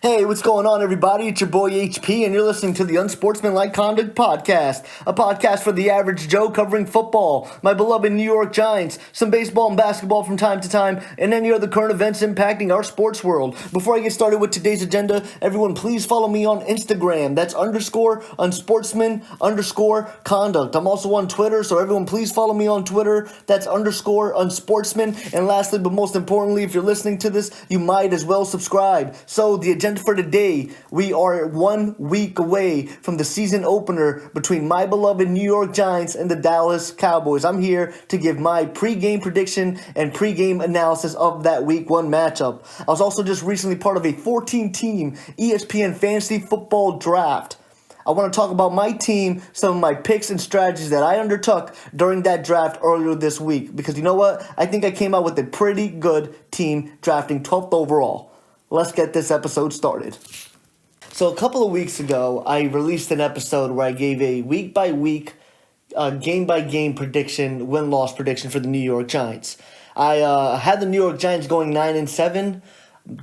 Hey, what's going on, everybody? It's your boy HP, and you're listening to the Unsportsmanlike Conduct podcast, a podcast for the average Joe covering football, my beloved New York Giants, some baseball and basketball from time to time, and any other current events impacting our sports world. Before I get started with today's agenda, everyone please follow me on Instagram. That's _unsportsman_conduct. I'm also on Twitter, so everyone please follow me on Twitter. That's _unsportsman. And lastly, but most importantly, if you're listening to this, you might as well subscribe. So the agenda for today, we are 1 week away from the season opener between my beloved New York Giants and the Dallas Cowboys. I'm here to give my pregame prediction and pregame analysis of that week 1 matchup. I was also just recently part of a 14-team ESPN fantasy football draft. I want to talk about my team, some of my picks and strategies that I undertook during that draft earlier this week. Because you know what? I think I came out with a pretty good team drafting 12th overall. Let's get this episode started. So a couple of weeks ago, I released an episode where I gave a week-by-week, game-by-game prediction, win-loss prediction for the New York Giants. I had the New York Giants going 9-7,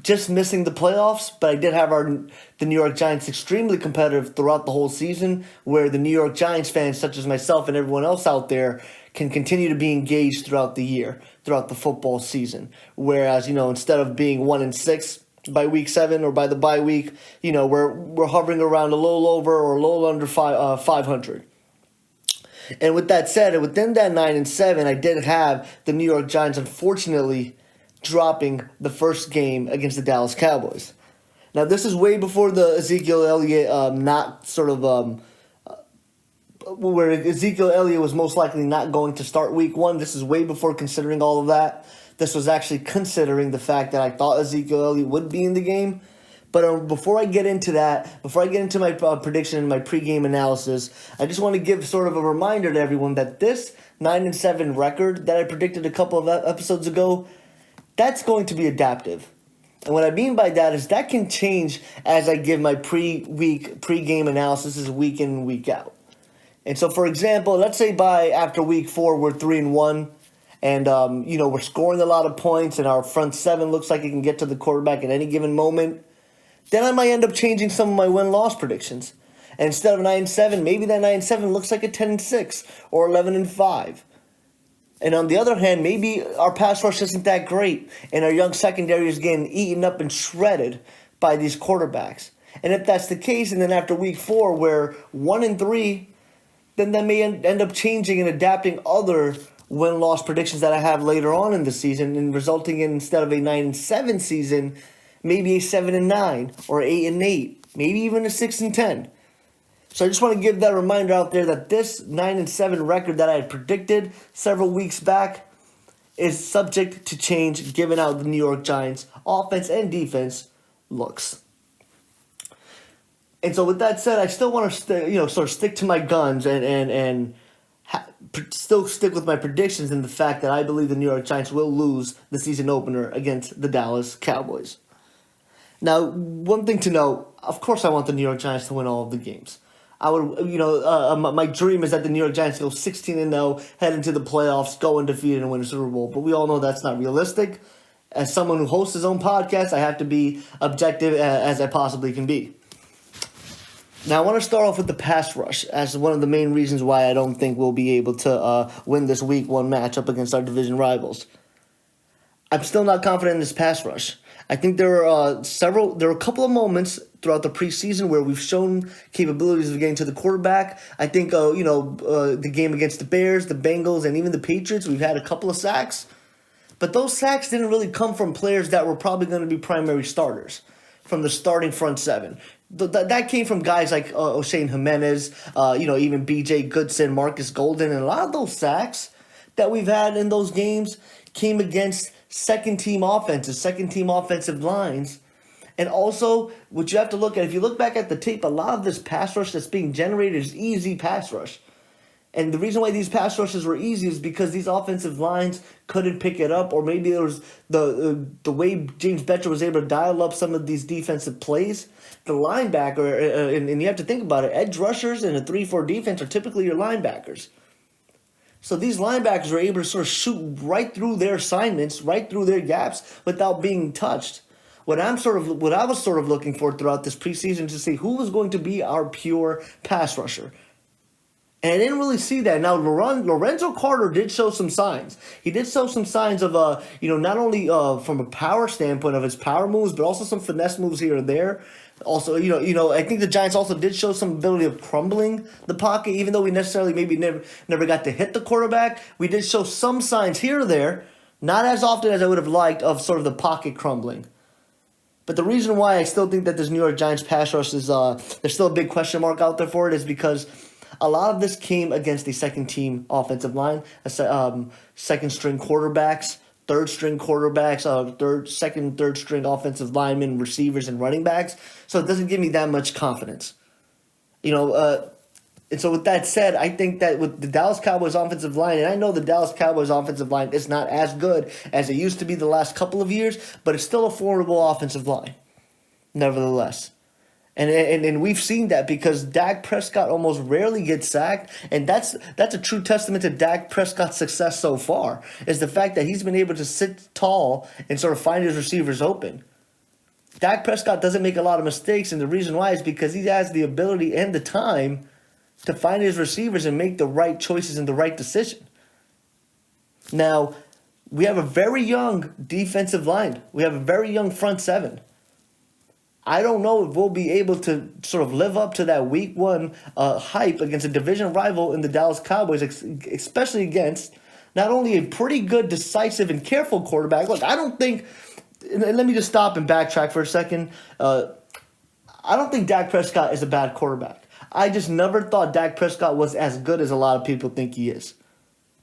just missing the playoffs, but I did have the New York Giants extremely competitive throughout the whole season, where the New York Giants fans, such as myself and everyone else out there, can continue to be engaged throughout the year, throughout the football season. Whereas, instead of being 1-6 by week 7 or by the bye week, we're hovering around a little over or a little under 500. And with that said, within that 9-7, I did have the New York Giants, unfortunately, dropping the first game against the Dallas Cowboys. Now, this is way before the Ezekiel Elliott where Ezekiel Elliott was most likely not going to start week 1. This is way before considering all of that. This was actually considering the fact that I thought Ezekiel Elliott would be in the game. But before I get into that, before I get into my prediction and my pregame analysis, I just want to give sort of a reminder to everyone that this 9-7 record that I predicted a couple of episodes ago, that's going to be adaptive. And what I mean by that is that can change as I give my pregame analysis as week in and week out. And so, for example, let's say after week 4 we're 3-1. And, we're scoring a lot of points and our front 7 looks like it can get to the quarterback at any given moment. Then I might end up changing some of my win-loss predictions. And instead of 9-7, maybe that 9-7 looks like a 10-6 or 11-5. And on the other hand, maybe our pass rush isn't that great and our young secondary is getting eaten up and shredded by these quarterbacks. And if that's the case, and then after week 4 we're 1-3, then that may end up changing and adapting other win-loss predictions that I have later on in the season, and resulting in, instead of a 9-7 season, maybe a 7-9 or 8-8, maybe even a 6-10. So I just want to give that reminder out there that this 9-7 record that I had predicted several weeks back is subject to change given how the New York Giants offense and defense looks. And so with that said, I still want to sort of stick to my guns and still stick with my predictions and the fact that I believe the New York Giants will lose the season opener against the Dallas Cowboys. Now, one thing to note, of course I want the New York Giants to win all of the games. I would, my dream is that the New York Giants go 16-0, head into the playoffs, go undefeated and win a Super Bowl. But we all know that's not realistic. As someone who hosts his own podcast, I have to be objective as I possibly can be. Now, I want to start off with the pass rush as one of the main reasons why I don't think we'll be able to win this week 1 matchup against our division rivals. I'm still not confident in this pass rush. I think there are a couple of moments throughout the preseason where we've shown capabilities of getting to the quarterback. I think, the game against the Bears, the Bengals, and even the Patriots, we've had a couple of sacks. But those sacks didn't really come from players that were probably going to be primary starters from the starting front 7. That came from guys like O'Shane Jimenez, even B.J. Goodson, Marcus Golden, and a lot of those sacks that we've had in those games came against second-team offensive lines. And also, what you have to look at, if you look back at the tape, a lot of this pass rush that's being generated is easy pass rush. And the reason why these pass rushes were easy is because these offensive lines couldn't pick it up, or maybe there was the way James Betcher was able to dial up some of these defensive plays. The linebacker, and you have to think about it, edge rushers in a 3-4 defense are typically your linebackers. So these linebackers are able to sort of shoot right through their assignments, right through their gaps without being touched. what I was sort of looking for throughout this preseason to see who was going to be our pure pass rusher. And I didn't really see that. Now, Lorenzo Carter did show some signs. He did show some signs of, not only from a power standpoint of his power moves, but also some finesse moves here and there. Also, I think the Giants also did show some ability of crumbling the pocket, even though we necessarily maybe never got to hit the quarterback. We did show some signs here or there, not as often as I would have liked, of sort of the pocket crumbling. But the reason why I still think that this New York Giants pass rush is there's still a big question mark out there for it is because a lot of this came against a second-team offensive line, second-string quarterbacks, third-string quarterbacks, second, third-string offensive linemen, receivers, and running backs. So it doesn't give me that much confidence. And so with that said, I think that with the Dallas Cowboys offensive line, and I know the Dallas Cowboys offensive line is not as good as it used to be the last couple of years, but it's still a formidable offensive line, nevertheless. And we've seen that because Dak Prescott almost rarely gets sacked, and that's a true testament to Dak Prescott's success so far, is the fact that he's been able to sit tall and sort of find his receivers open. Dak Prescott doesn't make a lot of mistakes, and the reason why is because he has the ability and the time to find his receivers and make the right choices and the right decision. Now, we have a very young defensive line. We have a very young front seven. I don't know if we'll be able to sort of live up to that week one hype against a division rival in the Dallas Cowboys, especially against not only a pretty good, decisive, and careful quarterback. Look, I don't think, and let me just stop and backtrack for a second. I don't think Dak Prescott is a bad quarterback. I just never thought Dak Prescott was as good as a lot of people think he is.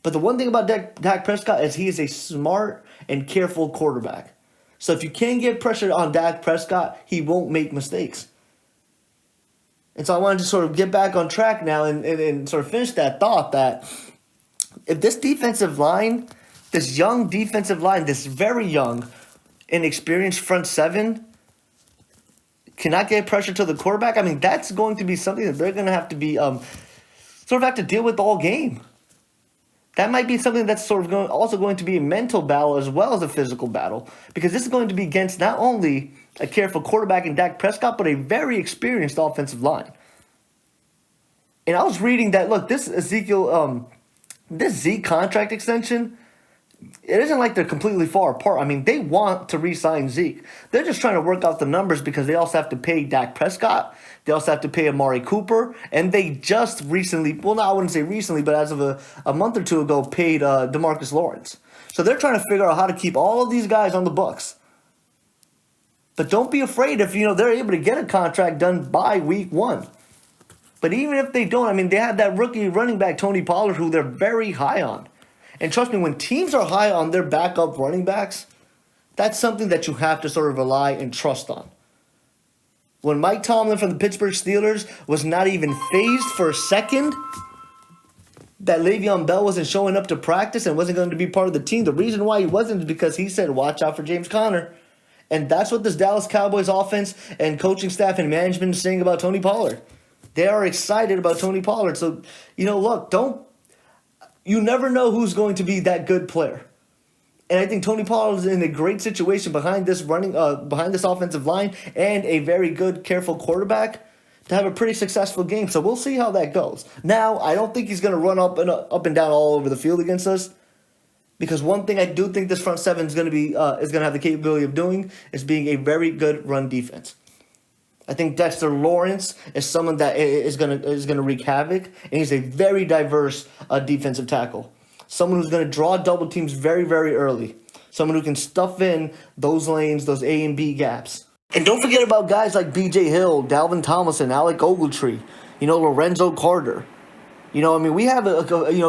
But the one thing about Dak Prescott is he is a smart and careful quarterback. So if you can get pressure on Dak Prescott, he won't make mistakes. And so I wanted to sort of get back on track now and sort of finish that thought that if this defensive line, this young defensive line, this very young, inexperienced front seven cannot get pressure to the quarterback, I mean, that's going to be something that they're going to have to be sort of have to deal with all game. That might be something that's sort of also going to be a mental battle as well as a physical battle, because this is going to be against not only a careful quarterback in Dak Prescott, but a very experienced offensive line. And I was reading that, look, this Zeke contract extension, it isn't like they're completely far apart. I mean, they want to re-sign Zeke. They're just trying to work out the numbers because they also have to pay Dak Prescott. They also have to pay Amari Cooper. And they just recently, well, no, I wouldn't say recently, but as of a month or two ago, paid DeMarcus Lawrence. So they're trying to figure out how to keep all of these guys on the books. But don't be afraid if, they're able to get a contract done by week one. But even if they don't, I mean, they have that rookie running back, Tony Pollard, who they're very high on. And trust me, when teams are high on their backup running backs, that's something that you have to sort of rely and trust on. When Mike Tomlin from the Pittsburgh Steelers was not even phased for a second that Le'Veon Bell wasn't showing up to practice and wasn't going to be part of the team, the reason why he wasn't is because he said, watch out for James Conner. And that's what this Dallas Cowboys offense and coaching staff and management is saying about Tony Pollard. They are excited about Tony Pollard. So, look, you never know who's going to be that good player. And I think Tony Pollard is in a great situation behind this offensive line and a very good, careful quarterback to have a pretty successful game. So we'll see how that goes. Now, I don't think he's going to run up and down all over the field against us, because one thing I do think this front seven is going to have the capability of doing is being a very good run defense. I think Dexter Lawrence is someone that is going to wreak havoc, and he's a very diverse defensive tackle. Someone who's going to draw double teams very, very early. Someone who can stuff in those lanes, those A and B gaps. And don't forget about guys like B.J. Hill, Dalvin Tomlinson, Alec Ogletree, Lorenzo Carter. We have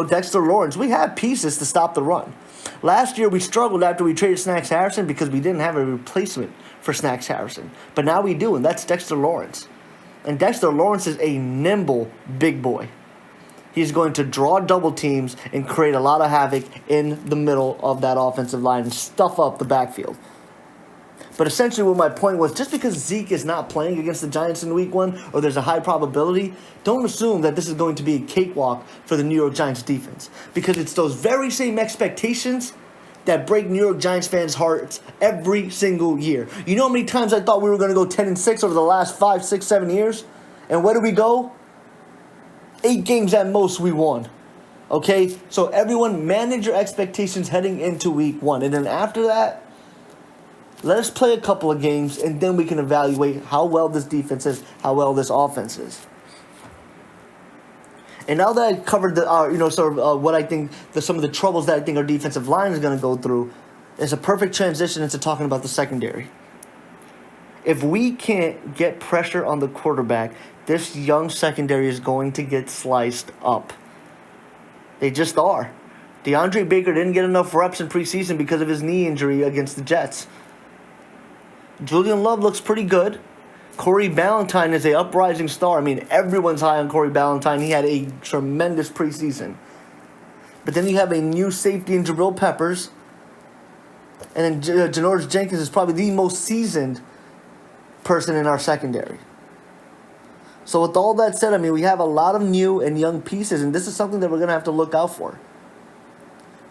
Dexter Lawrence. We have pieces to stop the run. Last year we struggled after we traded Snacks Harrison because we didn't have a replacement for Snacks Harrison. But now we do, and that's Dexter Lawrence. And Dexter Lawrence is a nimble big boy. He's going to draw double teams and create a lot of havoc in the middle of that offensive line and stuff up the backfield. But essentially what my point was, just because Zeke is not playing against the Giants in week one, or there's a high probability, don't assume that this is going to be a cakewalk for the New York Giants defense. Because it's those very same expectations that break New York Giants fans' hearts every single year. You know how many times I thought we were going to go 10-6 over the last 5, 6, 7 years? And where do we go? 8 games at most we won. Okay? So everyone manage your expectations heading into week 1. And then after that, let us play a couple of games, and then we can evaluate how well this defense is, how well this offense is. And now that I covered the, what I think some of the troubles that I think our defensive line is going to go through, it's a perfect transition into talking about the secondary. If we can't get pressure on the quarterback, this young secondary is going to get sliced up. They just are. DeAndre Baker didn't get enough reps in preseason because of his knee injury against the Jets. Julian Love looks pretty good. Corey Ballantyne is an uprising star. I mean, everyone's high on Corey Ballantyne. He had a tremendous preseason. But then you have a new safety in Jabril Peppers. And then Janoris Jenkins is probably the most seasoned person in our secondary. So with all that said, I mean, we have a lot of new and young pieces, and this is something that we're going to have to look out for.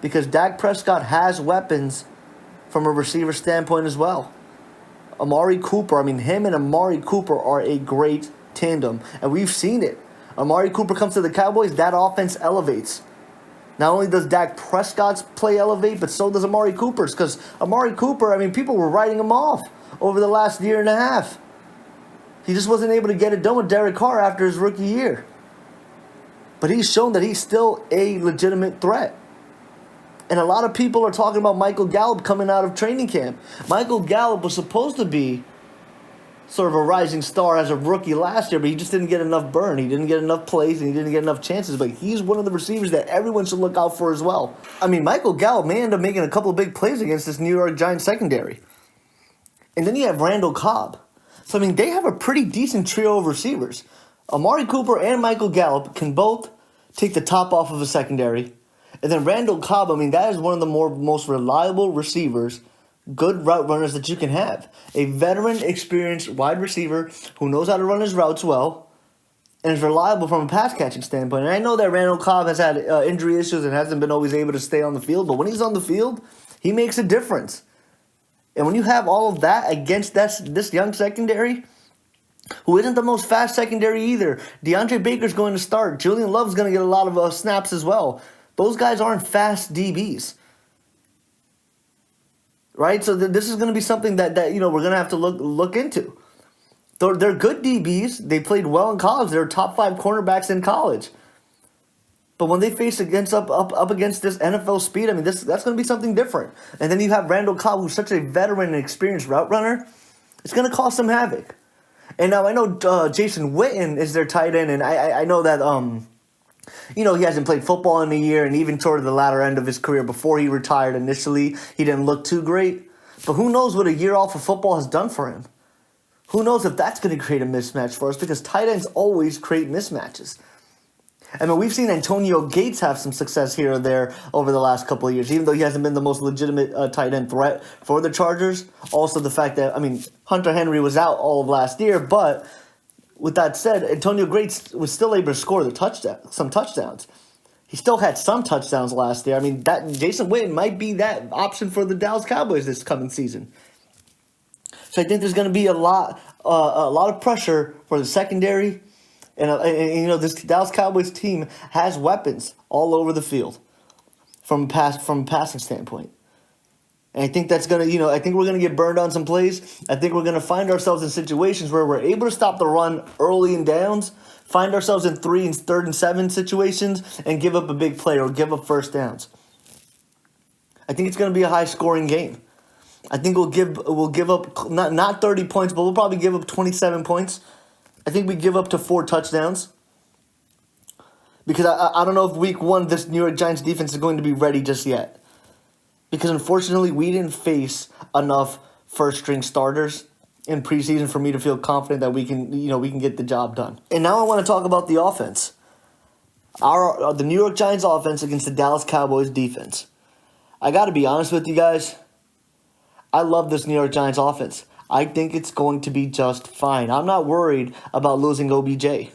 Because Dak Prescott has weapons from a receiver standpoint as well. Amari Cooper, him and Amari Cooper are a great tandem, and we've seen it. Amari Cooper comes to the Cowboys, that offense elevates. Not only does Dak Prescott's play elevate, but so does Amari Cooper's, because Amari Cooper, people were writing him off over the last year and a half. He just wasn't able to get it done with Derek Carr after his rookie year. But he's shown that he's still a legitimate threat. And a lot of people are talking about Michael Gallup coming out of training camp. Michael Gallup was supposed to be sort of a rising star as a rookie last year, but he just didn't get enough burn. He didn't get enough plays, and he didn't get enough chances. But he's one of the receivers that everyone should look out for as well. Michael Gallup may end up making a couple of big plays against this New York Giants secondary. And then you have Randall Cobb. So, they have a pretty decent trio of receivers. Amari Cooper and Michael Gallup can both take the top off of a secondary. And then Randall Cobb, that is one of the most reliable receivers, good route runners that you can have. A veteran, experienced wide receiver who knows how to run his routes well and is reliable from a pass-catching standpoint. And I know that Randall Cobb has had injury issues and hasn't been always able to stay on the field, but when he's on the field, he makes a difference. And when you have all of that against this young secondary, who isn't the most fast secondary either, DeAndre Baker's going to start. Julian Love's going to get a lot of snaps as well. Those guys aren't fast DBs, right? So this is going to be something that we're going to have to look into. They're good DBs. They played well in college. They're top 5 cornerbacks in college. But when they face up against this NFL speed, that's going to be something different. And then you have Randall Cobb, who's such a veteran and experienced route runner. It's going to cause some havoc. And now I know Jason Witten is their tight end, and I know that he hasn't played football in a year, and even toward the latter end of his career before he retired initially, he didn't look too great. But who knows what a year off of football has done for him? Who knows if that's going to create a mismatch for us, because tight ends always create mismatches. We've seen Antonio Gates have some success here or there over the last couple of years, even though he hasn't been the most legitimate tight end threat for the Chargers. Also the fact that, Hunter Henry was out all of last year, but with that said, Antonio Gates was still able to score some touchdowns. He still had some touchdowns last year. That Jason Witten might be that option for the Dallas Cowboys this coming season. So I think there's going to be a lot of pressure for the secondary. And this Dallas Cowboys team has weapons all over the field from a passing standpoint. And I think that's going to, I think we're going to get burned on some plays. I think we're going to find ourselves in situations where we're able to stop the run early in downs, find ourselves in 3rd and 7 situations, and give up a big play or give up first downs. I think it's going to be a high-scoring game. I think we'll give up not 30 points, but we'll probably give up 27 points. I think we give up to 4 touchdowns. Because I don't know if week 1 this New York Giants defense is going to be ready just yet. Because unfortunately we didn't face enough first-string starters in preseason for me to feel confident that we can get the job done. And now I want to talk about the offense. The New York Giants offense against the Dallas Cowboys defense. I got to be honest with you guys. I love this New York Giants offense. I think it's going to be just fine. I'm not worried about losing OBJ.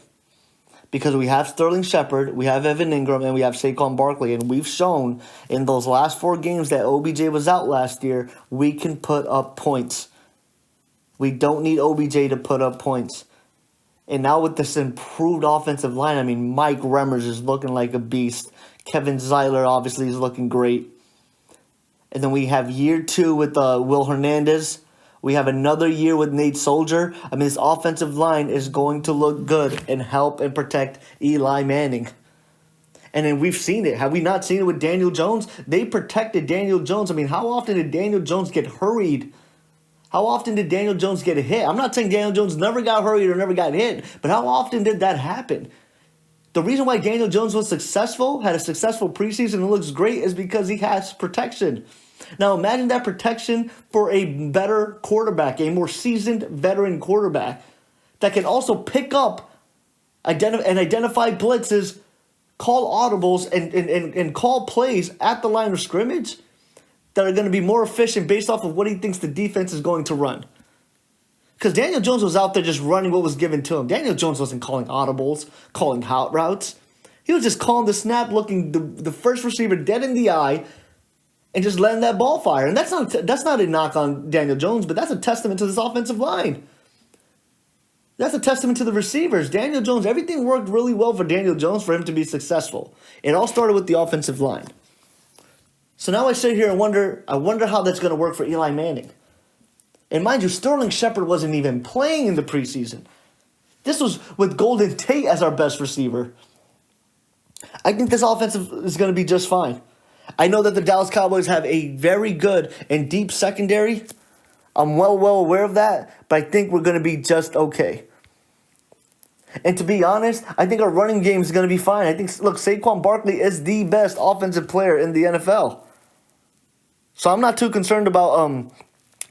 because we have Sterling Shepard, we have Evan Ingram, and we have Saquon Barkley. And we've shown in those last 4 games that OBJ was out last year, we can put up points. We don't need OBJ to put up points. And now with this improved offensive line, I mean, Mike Remmers is looking like a beast. Kevin Zeitler obviously is looking great. And then we have year 2 with Will Hernandez. We have another year with Nate Soldier. I mean, this offensive line is going to look good and help and protect Eli Manning. And then we've seen it. Have we not seen it with Daniel Jones? They protected Daniel Jones. I mean, how often did Daniel Jones get hurried? How often did Daniel Jones get a hit? I'm not saying Daniel Jones never got hurried or never got hit, but how often did that happen? The reason why Daniel Jones was successful, had a successful preseason and looks great is because he has protection. Now imagine that protection for a better quarterback, a more seasoned veteran quarterback that can also pick up and identify blitzes, call audibles, and call plays at the line of scrimmage that are going to be more efficient based off of what he thinks the defense is going to run. Because Daniel Jones was out there just running what was given to him. Daniel Jones wasn't calling audibles, calling out routes. He was just calling the snap, looking the first receiver dead in the eye, and just letting that ball fire. And that's not a knock on Daniel Jones, but that's a testament to this offensive line. That's a testament to the receivers. Daniel Jones, everything worked really well for Daniel Jones for him to be successful. It all started with the offensive line. So now I sit here and wonder how that's going to work for Eli Manning. And mind you, Sterling Shepard wasn't even playing in the preseason. This was with Golden Tate as our best receiver. I think this offense is going to be just fine. I know that the Dallas Cowboys have a very good and deep secondary. I'm well aware of that, but I think we're going to be just okay. And to be honest, I think our running game is going to be fine. I think, look, Saquon Barkley is the best offensive player in the NFL. So I'm not too concerned about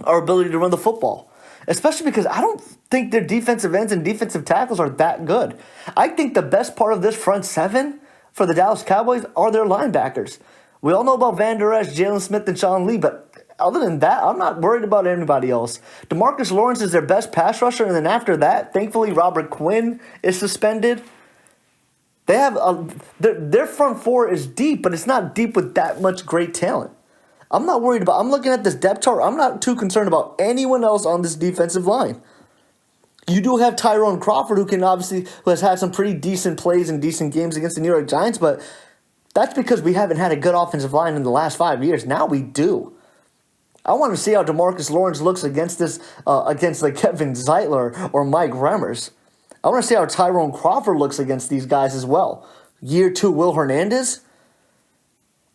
our ability to run the football, especially because I don't think their defensive ends and defensive tackles are that good. I think the best part of this front 7 for the Dallas Cowboys are their linebackers. We all know about Van Der Esch, Jalen Smith, and Sean Lee, but other than that, I'm not worried about anybody else. DeMarcus Lawrence is their best pass rusher, and then after that, thankfully, Robert Quinn is suspended. They have their front 4 is deep, but it's not deep with that much great talent. I'm not worried about. I'm looking at this depth chart. I'm not too concerned about anyone else on this defensive line. You do have Tyrone Crawford, who has had some pretty decent plays and decent games against the New York Giants, but that's because we haven't had a good offensive line in the last 5 years. Now we do. I want to see how DeMarcus Lawrence looks against like Kevin Zeitler or Mike Remmers. I want to see how Tyrone Crawford looks against these guys as well. Year 2, Will Hernandez.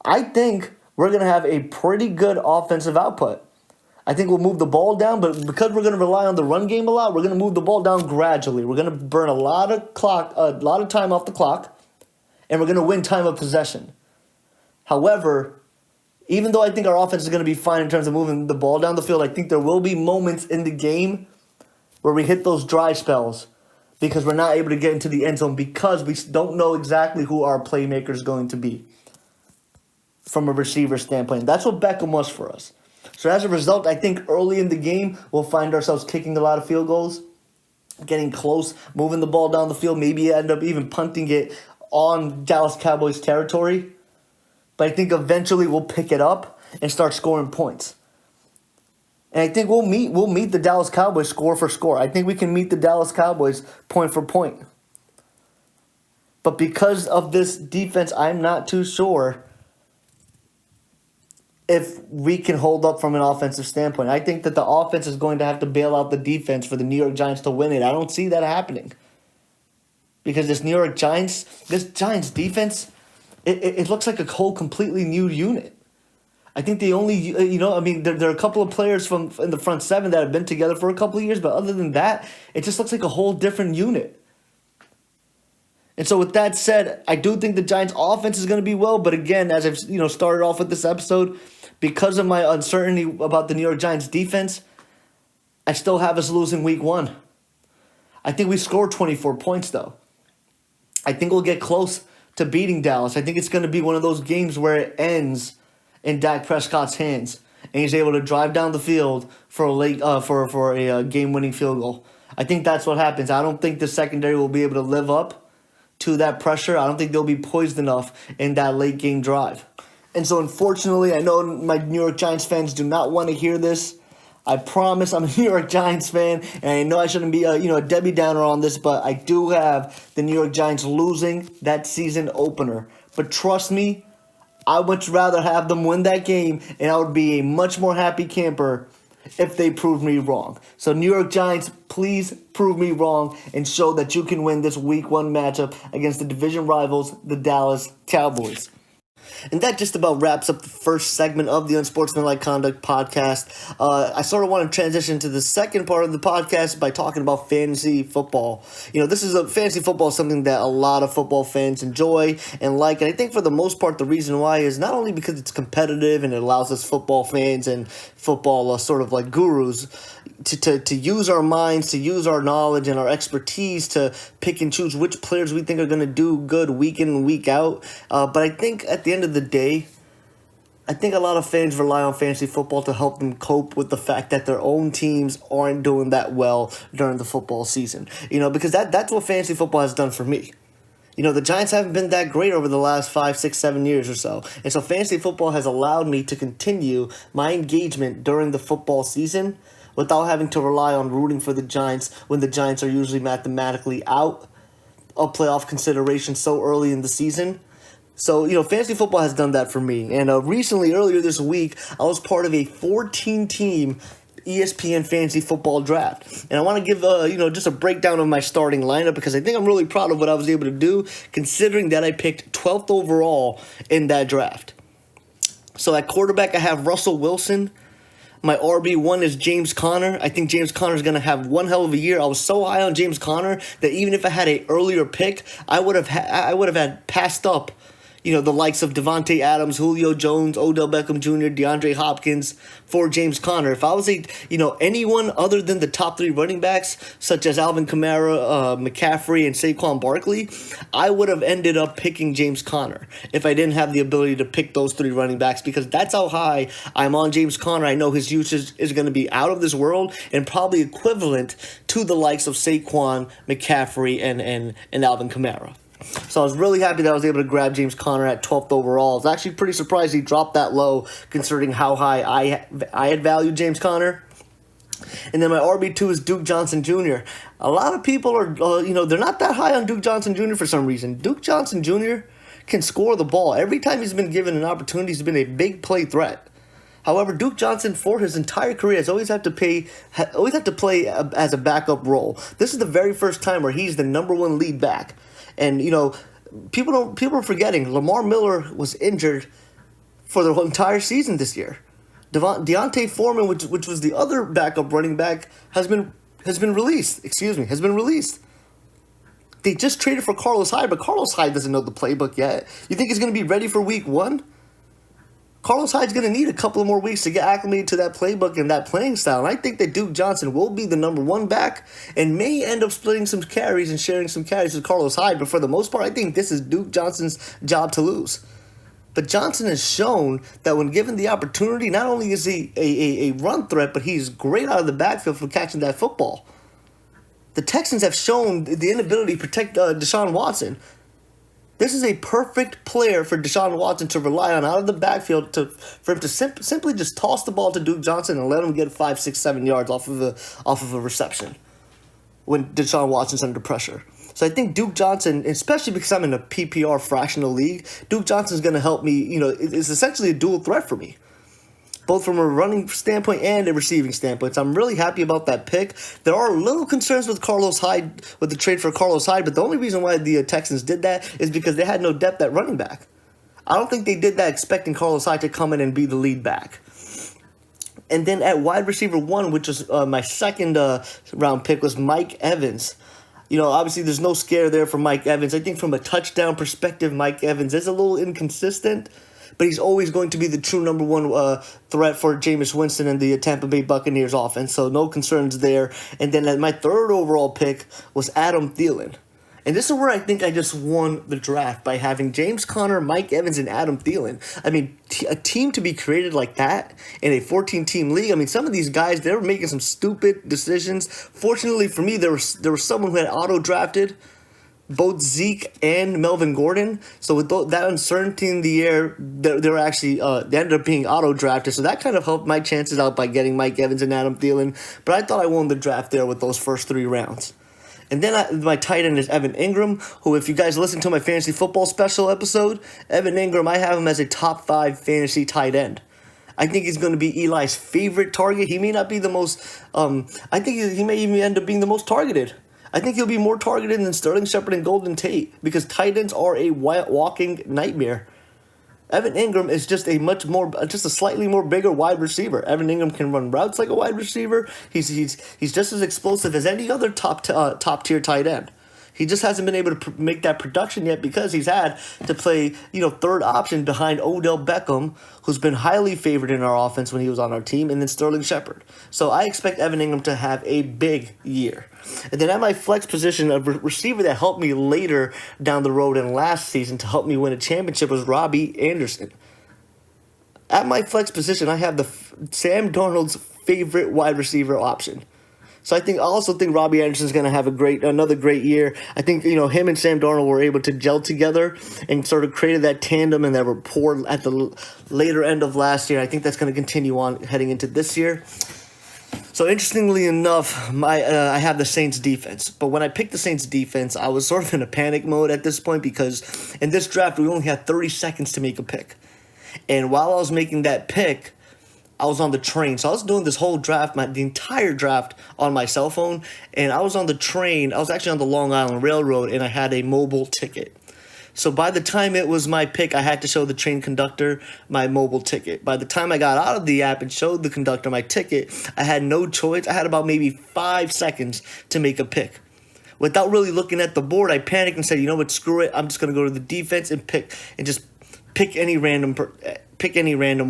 I think we're going to have a pretty good offensive output. I think we'll move the ball down, but because we're going to rely on the run game a lot, we're going to move the ball down gradually. We're going to burn a lot of time off the clock, and we're going to win time of possession. However, even though I think our offense is going to be fine in terms of moving the ball down the field, I think there will be moments in the game where we hit those dry spells because we're not able to get into the end zone because we don't know exactly who our playmaker is going to be from a receiver standpoint. That's what Beckham was for us. So as a result, I think early in the game, we'll find ourselves kicking a lot of field goals, getting close, moving the ball down the field, maybe end up even punting it on Dallas Cowboys territory. But I think eventually we'll pick it up and start scoring points. And I think we'll meet the Dallas Cowboys score for score. I think we can meet the Dallas Cowboys point for point. But because of this defense, I'm not too sure if we can hold up from an offensive standpoint. I think that the offense is going to have to bail out the defense for the New York Giants to win it. I don't see that happening. Because this Giants defense, it looks like a whole completely new unit. I think the only, there are a couple of players in the front 7 that have been together for a couple of years, but other than that, it just looks like a whole different unit. And so with that said, I do think the Giants offense is going to be well, but again, as I've started off with this episode, because of my uncertainty about the New York Giants defense, I still have us losing week 1. I think we scored 24 points though. I think we'll get close to beating Dallas. I think it's going to be one of those games where it ends in Dak Prescott's hands, and he's able to drive down the field for a game-winning field goal. I think that's what happens. I don't think the secondary will be able to live up to that pressure. I don't think they'll be poised enough in that late game drive. And so, unfortunately, I know my New York Giants fans do not want to hear this. I promise I'm a New York Giants fan, and I know I shouldn't be a Debbie Downer on this, but I do have the New York Giants losing that season opener. But trust me, I would much rather have them win that game, and I would be a much more happy camper if they prove me wrong. So New York Giants, please prove me wrong and show that you can win this Week 1 matchup against the division rivals, the Dallas Cowboys. And that just about wraps up the first segment of the Unsportsmanlike Conduct podcast. I sort of want to transition to the second part of the podcast by talking about fantasy football. Fantasy football is something that a lot of football fans enjoy and like. And I think for the most part, the reason why is not only because it's competitive and it allows us football fans and football sort of like gurus to use our minds, to use our knowledge and our expertise to pick and choose which players we think are going to do good week in and week out. But I think at the end of the day, I think a lot of fans rely on fantasy football to help them cope with the fact that their own teams aren't doing that well during the football season. Because that's what fantasy football has done for me. The Giants haven't been that great over the last 5, 6, 7 years or so. And so fantasy football has allowed me to continue my engagement during the football season without having to rely on rooting for the Giants when the Giants are usually mathematically out of playoff consideration so early in the season. So, fantasy football has done that for me. And earlier this week, I was part of a 14-team ESPN fantasy football draft. And I want to give, just a breakdown of my starting lineup because I think I'm really proud of what I was able to do considering that I picked 12th overall in that draft. So at quarterback, I have Russell Wilson. My RB1 is James Conner. I think James Conner is going to have one hell of a year. I was so high on James Conner that even if I had an earlier pick, I would have had passed up the likes of Devontae Adams, Julio Jones, Odell Beckham Jr., DeAndre Hopkins for James Conner. If I was anyone other than the top 3 running backs, such as Alvin Kamara, McCaffrey, and Saquon Barkley, I would have ended up picking James Conner if I didn't have the ability to pick those 3 running backs because that's how high I'm on James Conner. I know his usage is going to be out of this world and probably equivalent to the likes of Saquon, McCaffrey, and Alvin Kamara. So I was really happy that I was able to grab James Conner at 12th overall. I was actually pretty surprised he dropped that low considering how high I had valued James Conner. And then my RB2 is Duke Johnson Jr. A lot of people are, they're not that high on Duke Johnson Jr. for some reason. Duke Johnson Jr. can score the ball. Every time he's been given an opportunity, he's been a big play threat. However, Duke Johnson, for his entire career, has always had to play as a backup role. This is the very first time where he's the number 1 lead back. And, people are forgetting Lamar Miller was injured for the whole entire season this year. Deontay Foreman, which was the other backup running back, has been released. Has been released. They just traded for Carlos Hyde, but Carlos Hyde doesn't know the playbook yet. You think he's going to be ready for week 1? Carlos Hyde's going to need a couple of more weeks to get acclimated to that playbook and that playing style. And I think that Duke Johnson will be the number 1 back and may end up splitting some carries and sharing some carries with Carlos Hyde. But for the most part, I think this is Duke Johnson's job to lose. But Johnson has shown that when given the opportunity, not only is he a run threat, but he's great out of the backfield for catching that football. The Texans have shown the inability to protect Deshaun Watson. This is a perfect player for Deshaun Watson to rely on out of the backfield for him to simply just toss the ball to Duke Johnson and let him get 5, 6, 7 yards off of a reception when Deshaun Watson's under pressure. So I think Duke Johnson, especially because I'm in a PPR fractional league, Duke Johnson's going to help me. It's essentially a dual threat for me, both from a running standpoint and a receiving standpoint. So I'm really happy about that pick. There are little concerns with Carlos Hyde, with the trade for Carlos Hyde, but the only reason why the Texans did that is because they had no depth at running back. I don't think they did that expecting Carlos Hyde to come in and be the lead back. And then at wide receiver 1, which was my second round pick, was Mike Evans. Obviously there's no scare there for Mike Evans. I think from a touchdown perspective, Mike Evans is a little inconsistent, but he's always going to be the true number 1 threat for Jameis Winston and the Tampa Bay Buccaneers offense, so no concerns there. And then my third overall pick was Adam Thielen. And this is where I think I just won the draft by having James Conner, Mike Evans, and Adam Thielen. I mean, a team to be created like that in a 14-team league. I mean, some of these guys, they were making some stupid decisions. Fortunately for me, there was someone who had auto-drafted both Zeke and Melvin Gordon. So with that uncertainty in the air, they were actually they ended up being auto drafted. So that kind of helped my chances out by getting Mike Evans and Adam Thielen. But I thought I won the draft there with those first 3 rounds. And then my tight end is Evan Ingram, who, if you guys listen to my fantasy football special episode, Evan Ingram, I have him as a top 5 fantasy tight end. I think he's going to be Eli's favorite target. He may not be the most. I think he may even end up being the most targeted. I think he'll be more targeted than Sterling Shepard and Golden Tate because tight ends are a walking nightmare. Evan Ingram is just a slightly more bigger wide receiver. Evan Ingram can run routes like a wide receiver. He's just as explosive as any other top tier tight end. He just hasn't been able to make that production yet because he's had to play, third option behind Odell Beckham, who's been highly favored in our offense when he was on our team, and then Sterling Shepard. So I expect Evan Ingram to have a big year. And then at my flex position, a receiver that helped me later down the road in last season to help me win a championship was Robbie Anderson. At my flex position, I have Sam Darnold's favorite wide receiver option. So I also think Robbie Anderson's going to have another great year. I think, him and Sam Darnold were able to gel together and sort of created that tandem and that rapport at the later end of last year. I think that's going to continue on heading into this year. So interestingly enough, I have the Saints defense. But when I picked the Saints defense, I was sort of in a panic mode at this point because in this draft, we only had 30 seconds to make a pick. And while I was making that pick, I was on the train. So I was doing this whole draft, the entire draft on my cell phone. And I was on the train. I was actually on the Long Island Railroad, and I had a mobile ticket. So by the time it was my pick, I had to show the train conductor my mobile ticket. By the time I got out of the app and showed the conductor my ticket, I had no choice. I had about maybe 5 seconds to make a pick. Without really looking at the board, I panicked and said, you know what, screw it. I'm just going to go to the defense and just pick any random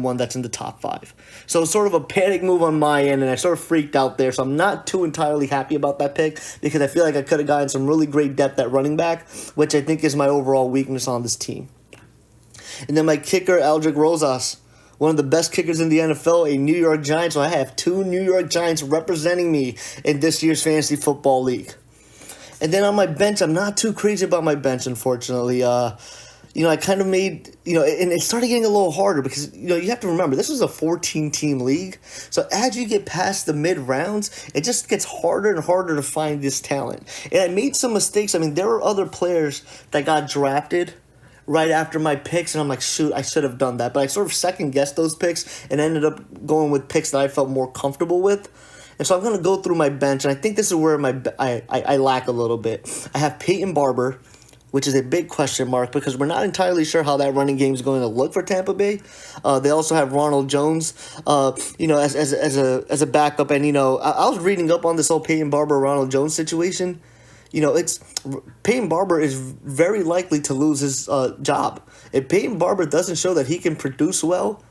one that's in the top 5. So it's sort of a panic move on my end, and I sort of freaked out there. So I'm not too entirely happy about that pick because I feel like I could have gotten some really great depth at running back, which I think is my overall weakness on this team. And then my kicker, Aldrick Rosas, one of the best kickers in the NFL, a New York Giant. So I have 2 New York Giants representing me in this year's fantasy football league. And then on my bench, I'm not too crazy about my bench, unfortunately. I kind of made, and it started getting a little harder because, you have to remember, this is a 14-team league. So as you get past the mid-rounds, it just gets harder and harder to find this talent. And I made some mistakes. I mean, there were other players that got drafted right after my picks, and I'm like, shoot, I should have done that. But I sort of second-guessed those picks and ended up going with picks that I felt more comfortable with. And so I'm going to go through my bench, and I think this is where I lack a little bit. I have Peyton Barber, which is a big question mark because we're not entirely sure how that running game is going to look for Tampa Bay. They also have Ronald Jones, as a backup. And, I was reading up on this whole Peyton Barber-Ronald Jones situation. Peyton Barber is very likely to lose his job. If Peyton Barber doesn't show that he can produce well,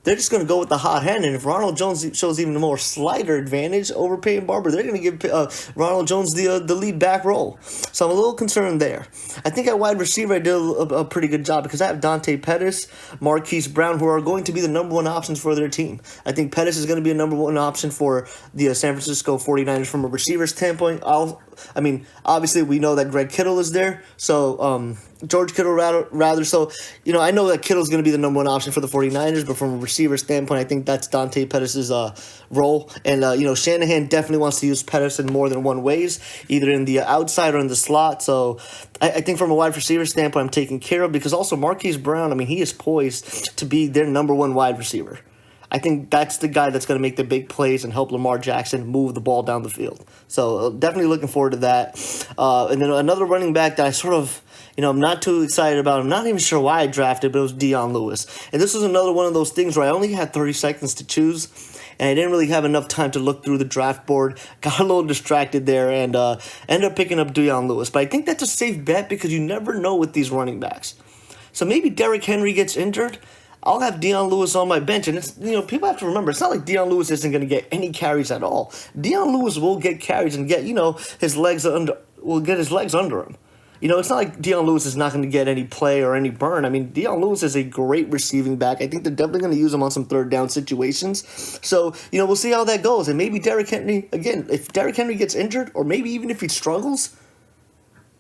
they're just going to go with the hot hand. And if Ronald Jones shows even a more slighter advantage over Peyton Barber, they're going to give Ronald Jones the lead back role. So I'm a little concerned there. I think at wide receiver I did a pretty good job because I have Dante Pettis, Marquise Brown, who are going to be the number 1 options for their team. I think Pettis is going to be a number 1 option for the San Francisco 49ers from a receiver standpoint. Obviously we know that Greg Kittle is there. So George Kittle rather. So, I know that Kittle's going to be the number 1 option for the 49ers, but from a receiver standpoint, I think that's Dante Pettis' role. And, Shanahan definitely wants to use Pettis in more than one ways, either in the outside or in the slot. So I think from a wide receiver standpoint, I'm taking care of because also Marquise Brown, he is poised to be their number 1 wide receiver. I think that's the guy that's going to make the big plays and help Lamar Jackson move the ball down the field. So definitely looking forward to that. And then another running back that I sort of, I'm not too excited about. I'm not even sure why I drafted, but it was Dion Lewis. And this was another one of those things where I only had 30 seconds to choose, and I didn't really have enough time to look through the draft board. Got a little distracted there and ended up picking up Dion Lewis. But I think that's a safe bet because you never know with these running backs. So maybe Derrick Henry gets injured. I'll have Dion Lewis on my bench, and it's people have to remember it's not like Dion Lewis isn't going to get any carries at all. Dion Lewis will get carries and get his legs under him. It's not like Dion Lewis is not going to get any play or any burn. Dion Lewis is a great receiving back. I think they're definitely going to use him on some third down situations. So we'll see how that goes, and maybe Derrick Henry again. If Derrick Henry gets injured, or maybe even if he struggles,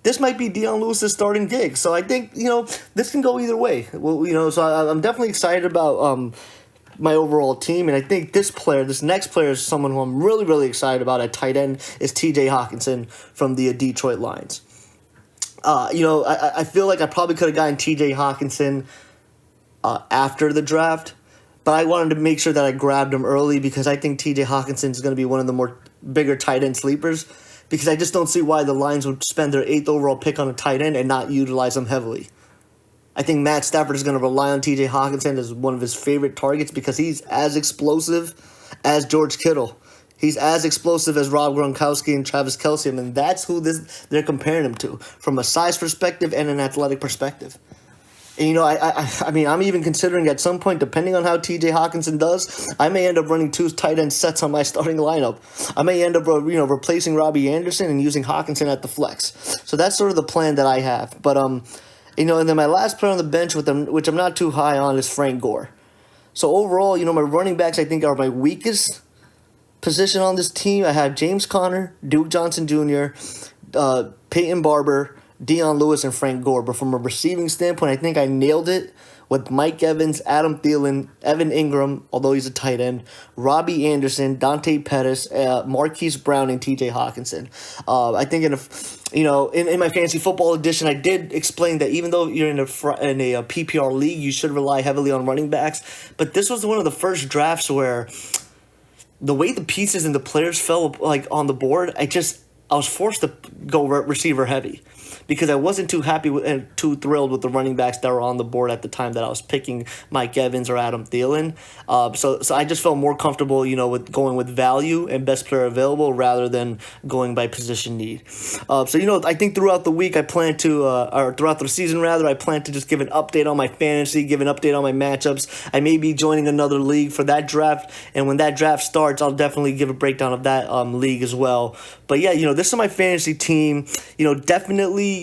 this might be Dion Lewis's starting gig. So I think, this can go either way. Well, so I'm definitely excited about my overall team. And I think this next player is someone who I'm really, really excited about at tight end is TJ Hawkinson from the Detroit Lions. I feel like I probably could have gotten TJ Hawkinson after the draft, but I wanted to make sure that I grabbed him early because I think TJ Hawkinson is going to be one of the more bigger tight end sleepers, because I just don't see why the Lions would spend their 8th overall pick on a tight end and not utilize him heavily. I think Matt Stafford is going to rely on TJ Hawkinson as one of his favorite targets because he's as explosive as George Kittle. He's as explosive as Rob Gronkowski and Travis Kelce, and that's who they're comparing him to from a size perspective and an athletic perspective. And, I mean, I'm even considering at some point, depending on how TJ Hawkinson does, I may end up running 2 tight end sets on my starting lineup. I may end up, replacing Robbie Anderson and using Hawkinson at the flex. So that's sort of the plan that I have. But, and then my last player on the bench with them, which I'm not too high on, is Frank Gore. So overall, my running backs I think are my weakest position on this team. I have James Conner, Duke Johnson Jr., Peyton Barber, Dion Lewis, and Frank Gore. But from a receiving standpoint, I think I nailed it with Mike Evans, Adam Thielen, Evan Ingram, although he's a tight end, Robbie Anderson, Dante Pettis, Marquise Brown, and TJ Hawkinson. I think in my fantasy football edition, I did explain that even though you're in a PPR league, you should rely heavily on running backs. But this was one of the first drafts where the way the pieces and the players fell on the board, I was forced to go receiver heavy because I wasn't too happy and too thrilled with the running backs that were on the board at the time that I was picking Mike Evans or Adam Thielen. So I just felt more comfortable, with going with value and best player available rather than going by position need. I think throughout the week I plan to, or throughout the season rather, I plan to just give an update on my fantasy, give an update on my matchups. I may be joining another league for that draft, and when that draft starts, I'll definitely give a breakdown of that league as well. But yeah, this is my fantasy team. Definitely,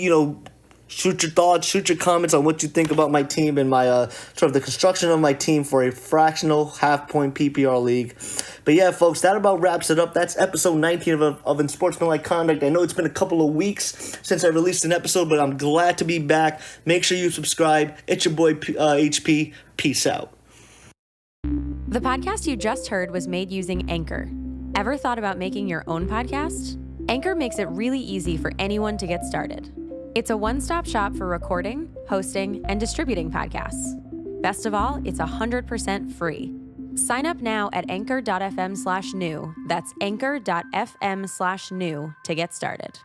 shoot your thoughts, shoot your comments on what you think about my team and my sort of the construction of my team for a fractional half-point PPR league. But yeah, folks, that about wraps it up. That's episode 19 of Unsportsmanlike Conduct. I know it's been a couple of weeks since I released an episode, but I'm glad to be back. Make sure you subscribe. It's your boy HP. Peace out. The podcast you just heard was made using Anchor. Ever thought about making your own podcast? Anchor makes it really easy for anyone to get started. It's a one-stop shop for recording, hosting, and distributing podcasts. Best of all, it's 100% free. Sign up now at anchor.fm/new. That's anchor.fm/new to get started.